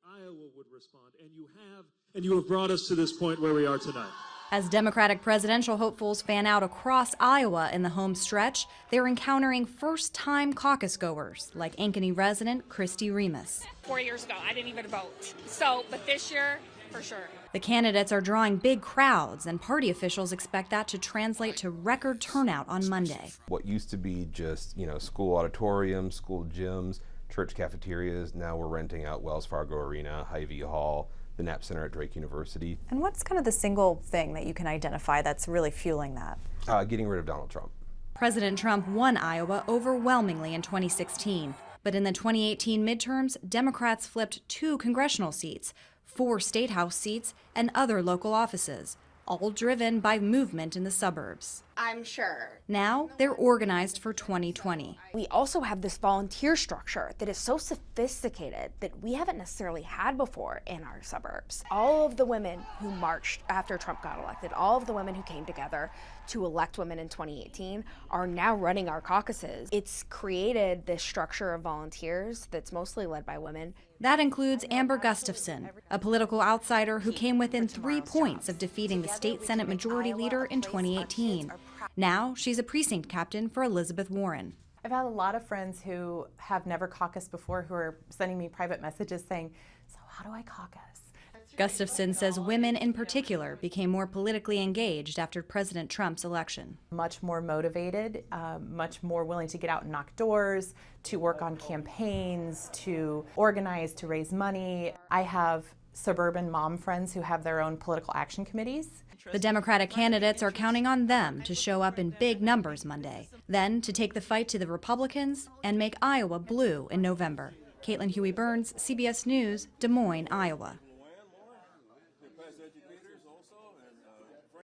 Iowa would respond, and you have brought us to this point where we are tonight. As Democratic presidential hopefuls fan out across Iowa in the home stretch, they're encountering first-time caucus goers like Ankeny resident Christy Remus. 4 years ago, I didn't even vote. But this year, for sure. The candidates are drawing big crowds, and party officials expect that to translate to record turnout on Monday. What used to be just, school auditoriums, school gyms, church cafeterias, now we're renting out Wells Fargo Arena, Hy-Vee Hall, the Knapp Center at Drake University. And what's kind of the single thing that you can identify that's really fueling that? Getting rid of Donald Trump. President Trump won Iowa overwhelmingly in 2016, but in the 2018 midterms, Democrats flipped 2 congressional seats, 4 state house seats, and other local offices, all driven by movement in the suburbs. I'm sure. Now they're organized for 2020. We also have this volunteer structure that is so sophisticated that we haven't necessarily had before in our suburbs. All of the women who marched after Trump got elected, all of the women who came together to elect women in 2018 are now running our caucuses. It's created this structure of volunteers that's mostly led by women. That includes Amber Gustafson, a political outsider who came within 3 points of defeating the state Senate Majority Leader in 2018. Now she's a precinct captain for Elizabeth Warren. I've had a lot of friends who have never caucused before who are sending me private messages saying, "So how do I caucus?" Gustafson says women in particular became more politically engaged after President Trump's election. Much more motivated, much more willing to get out and knock doors, to work on campaigns, to organize, to raise money. I have suburban mom friends who have their own political action committees. The Democratic candidates are counting on them to show up in big numbers Monday, then to take the fight to the Republicans and make Iowa blue in November. Caitlin Huey-Burns, CBS News, Des Moines, Iowa.